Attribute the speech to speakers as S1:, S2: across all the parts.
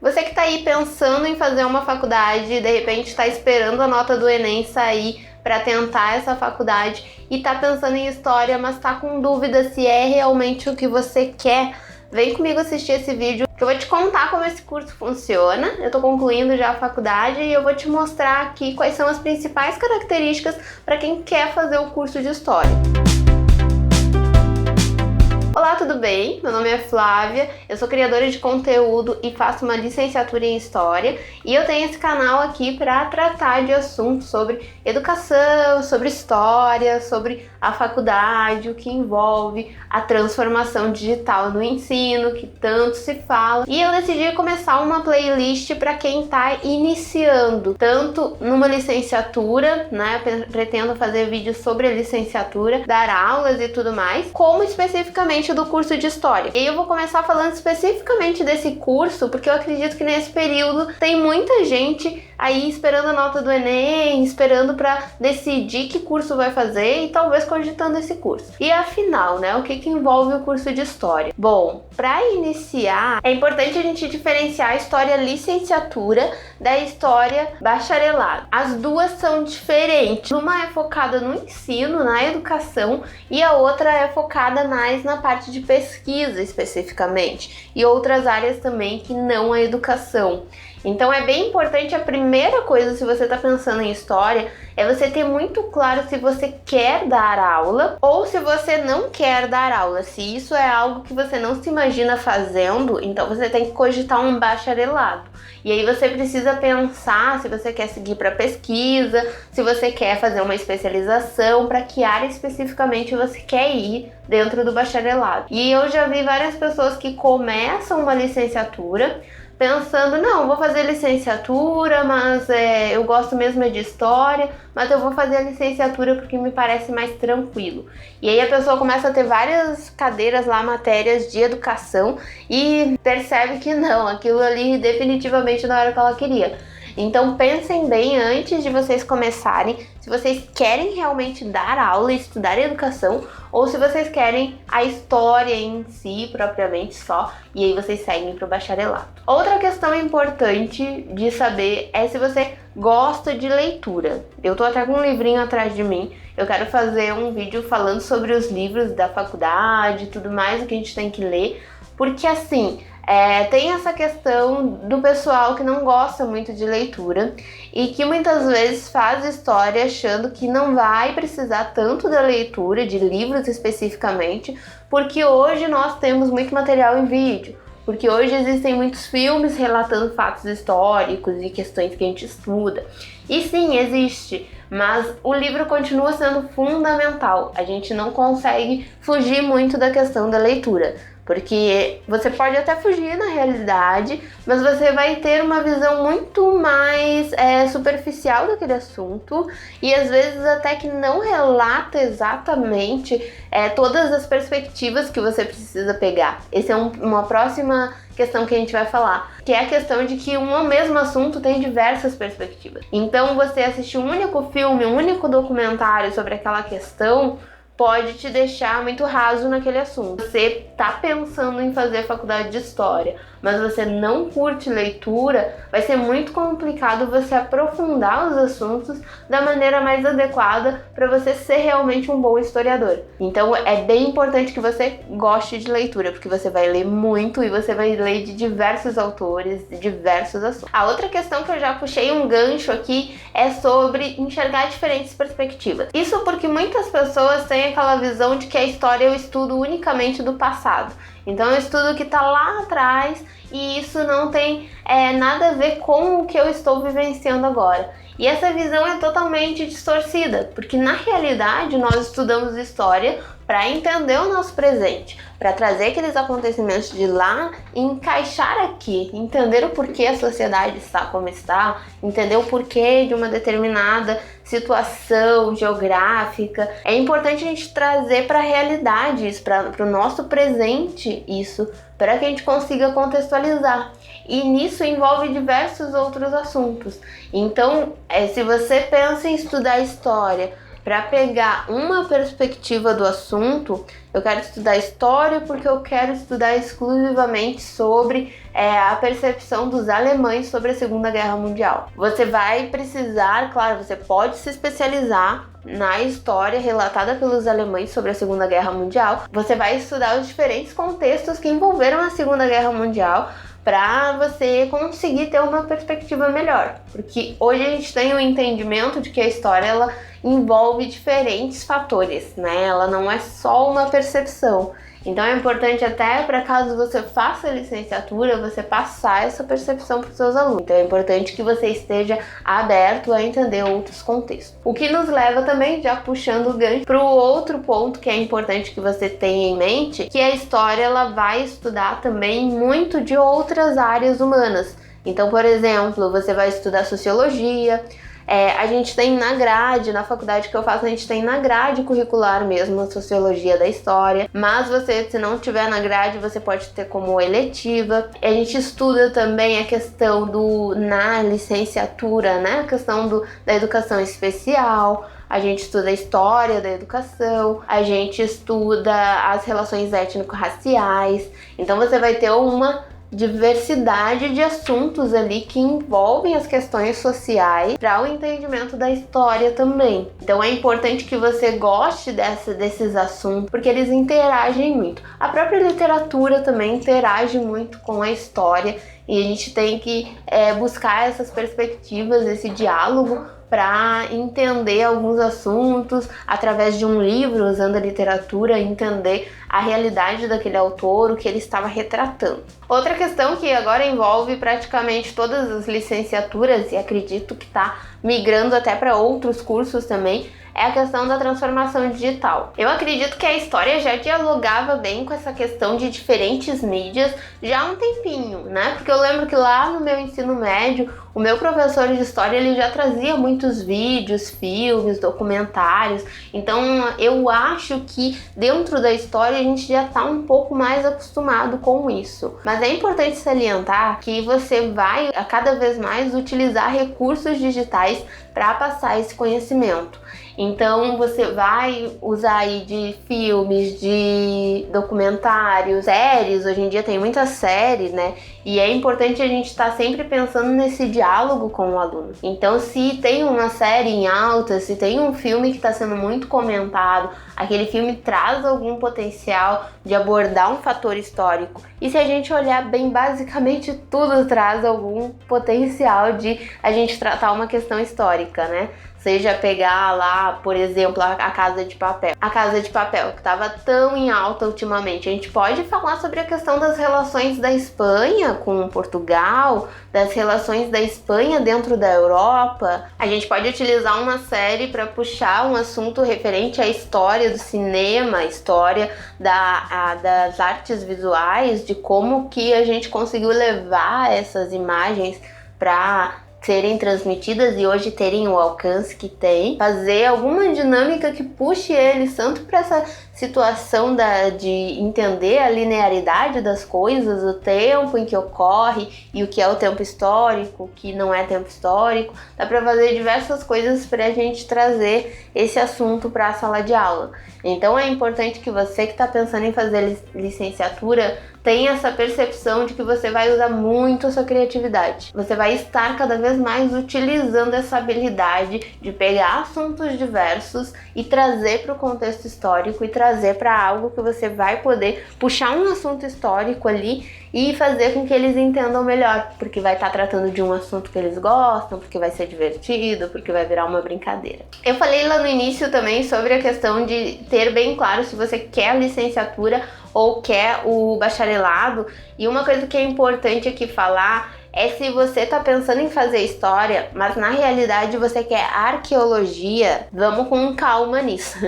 S1: Você que está aí pensando em fazer uma faculdade e de repente está esperando a nota do Enem sair para tentar essa faculdade e está pensando em história, mas está com dúvida se é realmente o que você quer, vem comigo assistir esse vídeo que eu vou te contar como esse curso funciona. Eu estou concluindo já a faculdade e eu vou te mostrar aqui quais são as principais características para quem quer fazer o curso de história. Olá, tudo bem? Meu nome é Flávia, eu sou criadora de conteúdo e faço uma licenciatura em História e eu tenho esse canal aqui para tratar de assuntos sobre educação, sobre história, sobre a faculdade, o que envolve a transformação digital no ensino, que tanto se fala. E eu decidi começar uma playlist para quem está iniciando, tanto numa licenciatura, né? Pretendo fazer vídeos sobre a licenciatura, dar aulas e tudo mais, como especificamente do curso de História. E eu vou começar falando especificamente desse curso, porque eu acredito que nesse período tem muita gente aí esperando a nota do Enem, esperando para decidir que curso vai fazer e talvez cogitando esse curso. E afinal, né, o que envolve o curso de História? Bom, para iniciar, é importante a gente diferenciar a História licenciatura da História bacharelado. As duas são diferentes. Uma é focada no ensino, na educação, e a outra é focada mais na parte de pesquisa especificamente, e outras áreas também que não a educação. Então é bem importante, a primeira coisa, se você está pensando em história, é você ter muito claro se você quer dar aula ou se você não quer dar aula. Se isso é algo que você não se imagina fazendo, então você tem que cogitar um bacharelado. E aí você precisa pensar se você quer seguir para pesquisa, se você quer fazer uma especialização, para que área especificamente você quer ir dentro do bacharelado. E eu já vi várias pessoas que começam uma licenciatura pensando, não, vou fazer licenciatura, mas eu gosto mesmo de história, mas eu vou fazer a licenciatura porque me parece mais tranquilo. E aí a pessoa começa a ter várias cadeiras lá, matérias de educação, e percebe que não, aquilo ali definitivamente não era o que ela queria. Então pensem bem antes de vocês começarem, se vocês querem realmente dar aula e estudar educação, ou se vocês querem a história em si, propriamente só, e aí vocês seguem para o bacharelado. Outra questão importante de saber é se você gosta de leitura. Eu tô até com um livrinho atrás de mim, eu quero fazer um vídeo falando sobre os livros da faculdade e tudo mais, o que a gente tem que ler, porque assim, tem essa questão do pessoal que não gosta muito de leitura e que muitas vezes faz história achando que não vai precisar tanto da leitura, de livros especificamente, porque hoje nós temos muito material em vídeo, porque hoje existem muitos filmes relatando fatos históricos e questões que a gente estuda. E sim, existe, mas o livro continua sendo fundamental. A gente não consegue fugir muito da questão da leitura, porque você pode até fugir na realidade, mas você vai ter uma visão muito mais superficial daquele assunto e às vezes até que não relata exatamente todas as perspectivas que você precisa pegar. Essa é uma próxima questão que a gente vai falar, que é a questão de que um mesmo assunto tem diversas perspectivas. Então você assistir um único filme, um único documentário sobre aquela questão pode te deixar muito raso naquele assunto. Você tá pensando em fazer faculdade de história, mas você não curte leitura, vai ser muito complicado você aprofundar os assuntos da maneira mais adequada para você ser realmente um bom historiador. Então é bem importante que você goste de leitura, porque você vai ler muito e você vai ler de diversos autores, de diversos assuntos. A outra questão que eu já puxei um gancho aqui é sobre enxergar diferentes perspectivas. Isso porque muitas pessoas têm aquela visão de que a história é o estudo unicamente do passado. Então é um estudo que está lá atrás e isso não tem nada a ver com o que eu estou vivenciando agora. E essa visão é totalmente distorcida, porque na realidade nós estudamos história para entender o nosso presente, para trazer aqueles acontecimentos de lá e encaixar aqui, entender o porquê a sociedade está como está, entender o porquê de uma determinada situação geográfica. É importante a gente trazer para a realidade isso, para o nosso presente isso, para que a gente consiga contextualizar. E nisso envolve diversos outros assuntos. Então, se você pensa em estudar história para pegar uma perspectiva do assunto, eu quero estudar história porque eu quero estudar exclusivamente sobre a percepção dos alemães sobre a Segunda Guerra Mundial. Você vai precisar, claro, você pode se especializar na história relatada pelos alemães sobre a Segunda Guerra Mundial. Você vai estudar os diferentes contextos que envolveram a Segunda Guerra Mundial para você conseguir ter uma perspectiva melhor, porque hoje a gente tem o entendimento de que a história ela envolve diferentes fatores, né? Ela não é só uma percepção. Então é importante até para caso você faça licenciatura, você passar essa percepção para os seus alunos. Então é importante que você esteja aberto a entender outros contextos. O que nos leva também, já puxando o gancho, para o outro ponto que é importante que você tenha em mente, que a história ela vai estudar também muito de outras áreas humanas. Então, por exemplo, você vai estudar sociologia. A gente tem na grade, na faculdade que eu faço, a gente tem na grade curricular mesmo a sociologia da história, mas você, se não tiver na grade, você pode ter como eletiva. A gente estuda também a questão na licenciatura, né, a questão da educação especial. A gente estuda a história da educação, a gente estuda as relações étnico-raciais. Então você vai ter uma diversidade de assuntos ali que envolvem as questões sociais para o entendimento da história também. Então é importante que você goste desses assuntos, porque eles interagem muito. A própria literatura também interage muito com a história e a gente tem que buscar essas perspectivas, esse diálogo para entender alguns assuntos através de um livro, usando a literatura, entender a realidade daquele autor, o que ele estava retratando. Outra questão que agora envolve praticamente todas as licenciaturas, e acredito que está migrando até para outros cursos também, é a questão da transformação digital. Eu acredito que a história já dialogava bem com essa questão de diferentes mídias já há um tempinho, né? Porque eu lembro que lá no meu ensino médio, o meu professor de história ele já trazia muitos vídeos, filmes, documentários. Então eu acho que dentro da história a gente já está um pouco mais acostumado com isso. Mas é importante salientar que você vai a cada vez mais utilizar recursos digitais para passar esse conhecimento. Então você vai usar aí de filmes, de documentários, séries. Hoje em dia tem muitas séries, né? E é importante a gente estar sempre pensando nesse diálogo com o aluno. Então, se tem uma série em alta, se tem um filme que está sendo muito comentado, aquele filme traz algum potencial de abordar um fator histórico. E se a gente olhar bem, basicamente tudo traz algum potencial de a gente tratar uma questão histórica, né? Seja pegar lá, por exemplo, a Casa de Papel. A Casa de Papel, que estava tão em alta ultimamente. A gente pode falar sobre a questão das relações da Espanha com Portugal, das relações da Espanha dentro da Europa. A gente pode utilizar uma série para puxar um assunto referente à história do cinema, a história das artes visuais, de como que a gente conseguiu levar essas imagens para serem transmitidas e hoje terem o alcance que tem, fazer alguma dinâmica que puxe eles tanto para essa situação de entender a linearidade das coisas, o tempo em que ocorre e o que é o tempo histórico, o que não é tempo histórico. Dá para fazer diversas coisas para a gente trazer esse assunto para a sala de aula. Então é importante que você que está pensando em fazer licenciatura tenha essa percepção de que você vai usar muito a sua criatividade. Você vai estar cada vez mais utilizando essa habilidade de pegar assuntos diversos e trazer para o contexto histórico e trazer para algo que você vai poder puxar um assunto histórico ali e fazer com que eles entendam melhor, porque vai estar tratando de um assunto que eles gostam, porque vai ser divertido, porque vai virar uma brincadeira. Eu falei lá no início também sobre a questão de ter bem claro se você quer a licenciatura ou quer o bacharelado, e uma coisa que é importante aqui falar é se você tá pensando em fazer história, mas na realidade você quer arqueologia, vamos com calma nisso,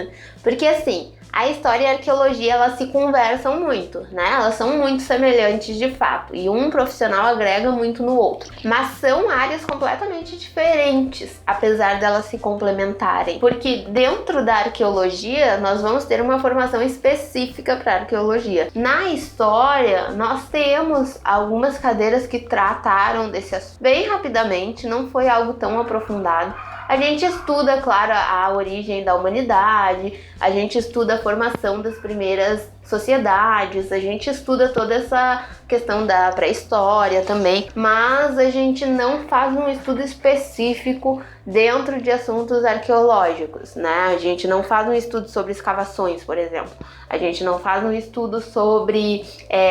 S1: porque assim, a história e a arqueologia, elas se conversam muito, né? Elas são muito semelhantes de fato, e um profissional agrega muito no outro. Mas são áreas completamente diferentes, apesar delas se complementarem. Porque dentro da arqueologia, nós vamos ter uma formação específica para arqueologia. Na história, nós temos algumas cadeiras que trataram desse assunto bem rapidamente, não foi algo tão aprofundado. A gente estuda, claro, a origem da humanidade, a gente estuda a formação das primeiras sociedades, a gente estuda toda essa questão da pré-história também, mas a gente não faz um estudo específico dentro de assuntos arqueológicos, né? A gente não faz um estudo sobre escavações, por exemplo. A gente não faz um estudo sobre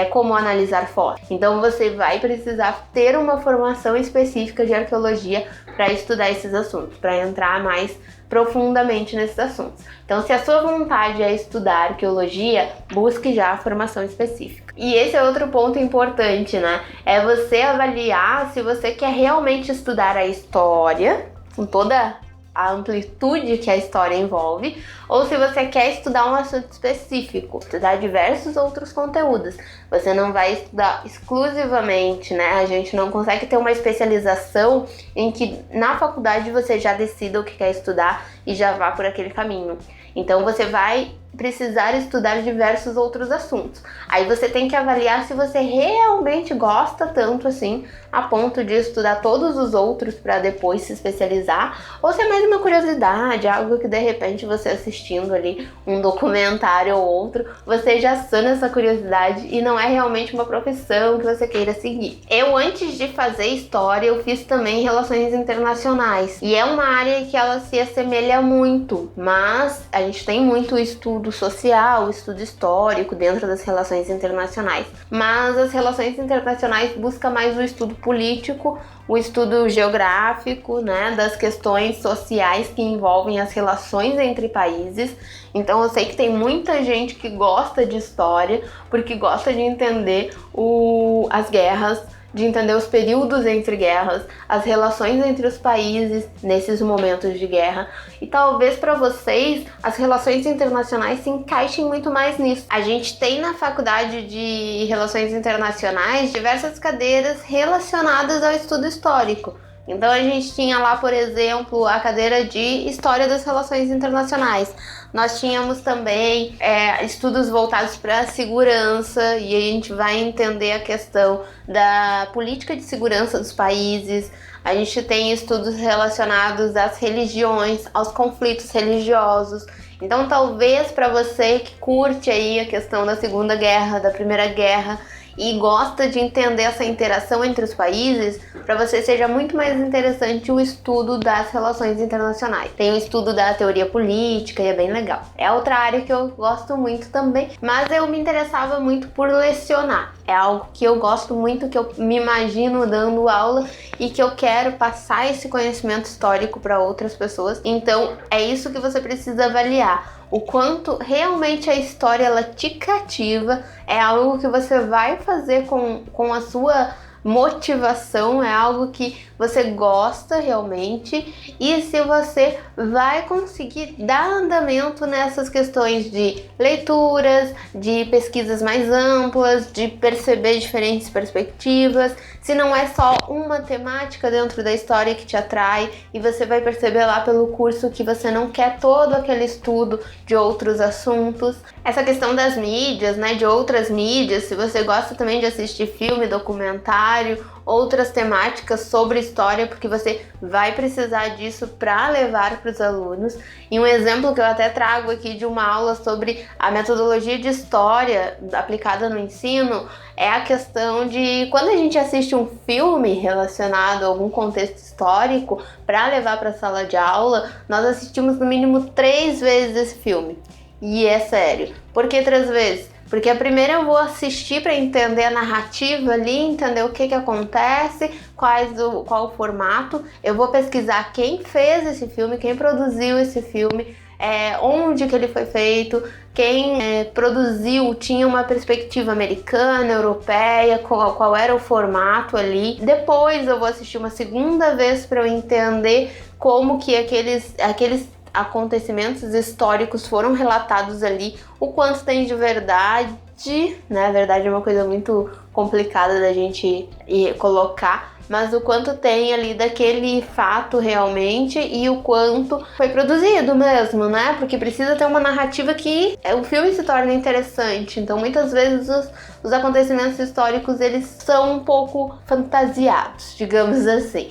S1: como analisar fotos. Então você vai precisar ter uma formação específica de arqueologia para estudar esses assuntos, para entrar mais profundamente nesses assuntos. Então, se a sua vontade é estudar arqueologia, busque já a formação específica. E esse é outro ponto importante, né? É você avaliar se você quer realmente estudar a história, com toda a amplitude que a história envolve, ou se você quer estudar um assunto específico, estudar diversos outros conteúdos. Você não vai estudar exclusivamente, né? A gente não consegue ter uma especialização em que na faculdade você já decida o que quer estudar e já vá por aquele caminho. Então você vai precisar estudar diversos outros assuntos. Aí você tem que avaliar se você realmente gosta tanto assim a ponto de estudar todos os outros para depois se especializar, ou se é mais uma curiosidade, algo que de repente você assistindo ali um documentário ou outro, você já sana essa curiosidade e não é realmente uma profissão que você queira seguir. Eu, antes de fazer história, eu fiz também relações internacionais, e é uma área que ela se assemelha muito, mas a gente tem muito estudo social, estudo histórico dentro das relações internacionais, mas as relações internacionais buscam mais o estudo político, o estudo geográfico, né, das questões sociais que envolvem as relações entre países. Então eu sei que tem muita gente que gosta de história porque gosta de entender as guerras, de entender os períodos entre guerras, as relações entre os países nesses momentos de guerra. E talvez para vocês as relações internacionais se encaixem muito mais nisso. A gente tem na faculdade de Relações Internacionais diversas cadeiras relacionadas ao estudo histórico. Então a gente tinha lá, por exemplo, a cadeira de História das Relações Internacionais. Nós tínhamos também estudos voltados para a segurança, e a gente vai entender a questão da política de segurança dos países. A gente tem estudos relacionados às religiões, aos conflitos religiosos. Então talvez para você que curte aí a questão da Segunda Guerra, da Primeira Guerra, e gosta de entender essa interação entre os países, para você seja muito mais interessante o estudo das relações internacionais. Tem o estudo da teoria política e é bem legal. É outra área que eu gosto muito também, mas eu me interessava muito por lecionar. É algo que eu gosto muito, que eu me imagino dando aula e que eu quero passar esse conhecimento histórico para outras pessoas. Então é isso que você precisa avaliar. O quanto realmente a história ela te cativa, é algo que você vai fazer com a sua motivação, é algo que você gosta realmente, e se você vai conseguir dar andamento nessas questões de leituras, de pesquisas mais amplas, de perceber diferentes perspectivas, se não é só uma temática dentro da história que te atrai, e você vai perceber lá pelo curso que você não quer todo aquele estudo de outros assuntos. Essa questão das mídias, né, de outras mídias, se você gosta também de assistir filme, documentário, outras temáticas sobre história, porque você vai precisar disso para levar para os alunos. E um exemplo que eu até trago aqui de uma aula sobre a metodologia de história aplicada no ensino é a questão de quando a gente assiste um filme relacionado a algum contexto histórico para levar para a sala de aula, nós assistimos no mínimo 3 vezes esse filme. E é sério. Por que 3 vezes? Porque a primeira eu vou assistir para entender a narrativa ali, entender o que acontece, qual o formato. Eu vou pesquisar quem fez esse filme, quem produziu esse filme, onde que ele foi feito, quem produziu tinha uma perspectiva americana, europeia, qual era o formato ali. Depois eu vou assistir uma segunda vez para eu entender como que aqueles acontecimentos históricos foram relatados ali, o quanto tem de verdade, né? A verdade é uma coisa muito complicada da gente colocar, mas o quanto tem ali daquele fato realmente e o quanto foi produzido mesmo, né? Porque precisa ter uma narrativa que o filme se torne interessante. Então, muitas vezes os acontecimentos históricos, eles são um pouco fantasiados, digamos assim.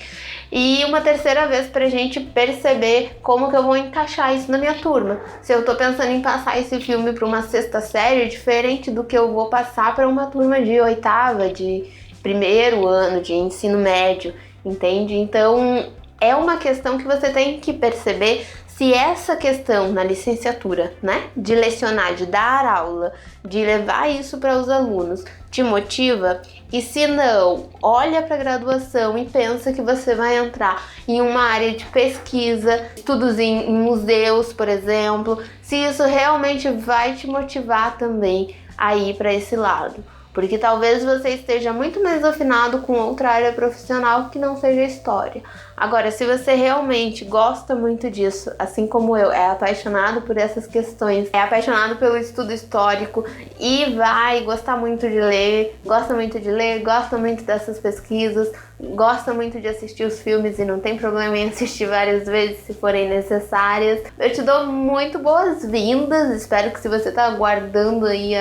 S1: E uma terceira vez pra gente perceber como que eu vou encaixar isso na minha turma. Se eu tô pensando em passar esse filme pra uma sexta série, é diferente do que eu vou passar pra uma turma de oitava, de primeiro ano, de ensino médio, entende? Então, é uma questão que você tem que perceber se essa questão na licenciatura, né, de lecionar, de dar aula, de levar isso para os alunos, te motiva, e se não, olha para a graduação e pensa que você vai entrar em uma área de pesquisa, estudos em museus, por exemplo, se isso realmente vai te motivar também a ir para esse lado. Porque talvez você esteja muito mais afinado com outra área profissional que não seja história. Agora, se você realmente gosta muito disso, assim como eu, é apaixonado por essas questões, é apaixonado pelo estudo histórico e vai gostar muito de ler, gosta muito dessas pesquisas, gosta muito de assistir os filmes e não tem problema em assistir várias vezes se forem necessárias, eu te dou muito boas-vindas. Espero que, se você está aguardando aí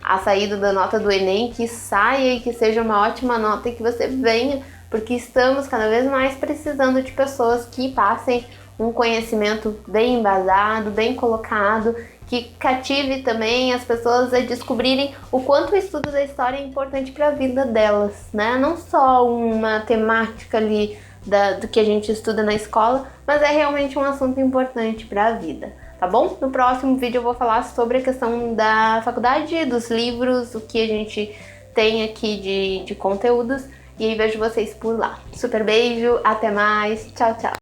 S1: a saída da nota do Enem, que saia e que seja uma ótima nota e que você venha, porque estamos cada vez mais precisando de pessoas que passem um conhecimento bem embasado, bem colocado, que cative também as pessoas a descobrirem o quanto o estudo da história é importante para a vida delas, né? Não só uma temática ali do que a gente estuda na escola, mas é realmente um assunto importante para a vida. Tá bom? No próximo vídeo eu vou falar sobre a questão da faculdade, dos livros, o que a gente tem aqui de conteúdos. E aí vejo vocês por lá. Super beijo, até mais, tchau, tchau!